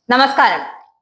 നമസ്കാരം.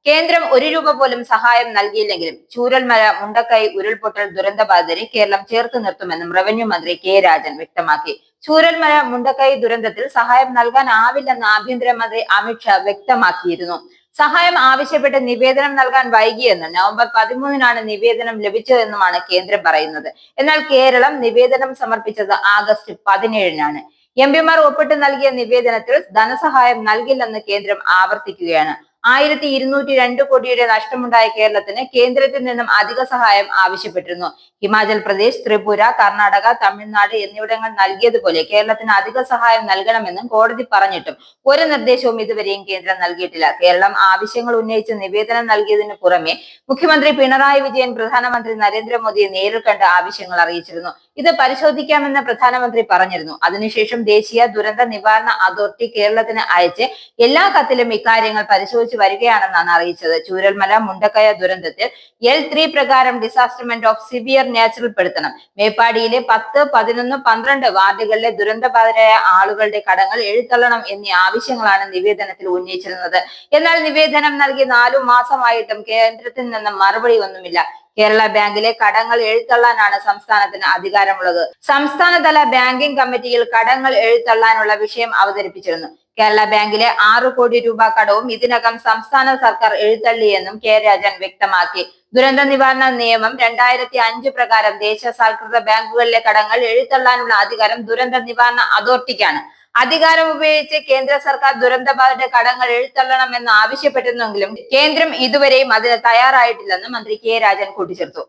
കേന്ദ്രം ഒരു രൂപ പോലും സഹായം നൽകിയില്ലെങ്കിലും ചൂരൽമല മുണ്ടക്കൈ ഉരുൾപൊട്ടൽ ദുരന്തബാധിതരെ കേരളം ചേർത്ത് നിർത്തുമെന്നും റവന്യൂ മന്ത്രി കെ രാജൻ വ്യക്തമാക്കി. ചൂരൽമല മുണ്ടക്കൈ ദുരന്തത്തിൽ സഹായം നൽകാനാവില്ലെന്ന് ആഭ്യന്തരമന്ത്രി അമിത്ഷാ വ്യക്തമാക്കിയിരുന്നു. സഹായം ആവശ്യപ്പെട്ട് നിവേദനം നൽകാൻ വൈകിയെന്നും നവംബർ 13-നാണ് നിവേദനം ലഭിച്ചതെന്നുമാണ് കേന്ദ്രം പറയുന്നത്. എന്നാൽ കേരളം നിവേദനം സമർപ്പിച്ചത് ആഗസ്റ്റ് 17-നാണ്. എംപിമാർ ഒപ്പിട്ട് നൽകിയ നിവേദനത്തിൽ ധനസഹായം നൽകില്ലെന്ന് കേന്ദ്രം ആവർത്തിക്കുകയാണ്. 1202 കോടിയുടെ നഷ്ടമുണ്ടായ കേരളത്തിന് കേന്ദ്രത്തിൽ നിന്നും അധിക സഹായം ആവശ്യപ്പെട്ടിരുന്നു. ഹിമാചൽ പ്രദേശ്, ത്രിപുര, കർണാടക, തമിഴ്നാട് എന്നിവിടങ്ങൾ നൽകിയതുപോലെ കേരളത്തിന് അധിക സഹായം നൽകണമെന്നും കോടതി പറഞ്ഞിട്ടും ഒരു നിർദ്ദേശവും ഇതുവരെയും കേന്ദ്രം നൽകിയിട്ടില്ല. കേരളം ആവശ്യങ്ങൾ ഉന്നയിച്ച് നിവേദനം നൽകിയതിനു പുറമെ മുഖ്യമന്ത്രി പിണറായി വിജയൻ പ്രധാനമന്ത്രി നരേന്ദ്രമോദിയെ നേരിൽ കണ്ട് ആവശ്യങ്ങൾ അറിയിച്ചിരുന്നു. ഇത് പരിശോധിക്കാമെന്ന് പ്രധാനമന്ത്രി പറഞ്ഞിരുന്നു. അതിനുശേഷം ദേശീയ ദുരന്ത നിവാരണ അതോറിറ്റി കേരളത്തിന് അയച്ച് എല്ലാ കത്തിലും ഇക്കാര്യങ്ങൾ പരിശോധിച്ച് വരികയാണെന്നാണ് അറിയിച്ചത്. ചൂരൽമല മുണ്ടക്കയ ദുരന്തത്തിൽ L3 പ്രകാരം ഡിസാസ്റ്റർമെന്റ് ഓഫ് സിവിയർ നാച്ചുറൽ പെടുത്തണം. മേപ്പാടിയിലെ 10, 11, 12 വാർഡുകളിലെ ദുരന്തബാധിതരായ ആളുകളുടെ കടങ്ങൾ എഴുത്തള്ളണം എന്നീ ആവശ്യങ്ങളാണ് നിവേദനത്തിൽ ഉന്നയിച്ചിരുന്നത്. എന്നാൽ നിവേദനം നൽകി 4 മാസമായിട്ടും കേന്ദ്രത്തിൽ നിന്ന് മറുപടി ഒന്നുമില്ല. കേരള ബാങ്കിലെ കടങ്ങൾ എഴുത്തള്ളാനാണ് സംസ്ഥാനത്തിന് അധികാരമുള്ളത്. സംസ്ഥാനതല ബാങ്കിംഗ് കമ്മിറ്റിയിൽ കടങ്ങൾ എഴുത്തള്ളാനുള്ള വിഷയം അവതരിപ്പിച്ചിരുന്നു. കേരള ബാങ്കിലെ 6 കോടി രൂപ കടവും ഇതിനകം സംസ്ഥാന സർക്കാർ എഴുത്തള്ളിയെന്നും കെ രാജൻ വ്യക്തമാക്കി. ദുരന്ത നിവാരണ നിയമം 2005 പ്രകാരം ദേശസാൽകൃത ബാങ്കുകളിലെ കടങ്ങൾ എഴുത്തള്ളാനുള്ള അധികാരം ദുരന്ത നിവാരണ അതോറിറ്റിക്കാണ്. അധികാരം ഉപയോഗിച്ച് കേന്ദ്ര സർക്കാർ ദുരന്തബാധിത കടങ്ങൾ എഴുത്തള്ളണമെന്ന് ആവശ്യപ്പെട്ടിരുന്നെങ്കിലും കേന്ദ്രം ഇതുവരെയും അതിന് തയ്യാറായിട്ടില്ലെന്ന് മന്ത്രി കെ രാജൻ കൂട്ടിച്ചേർത്തു.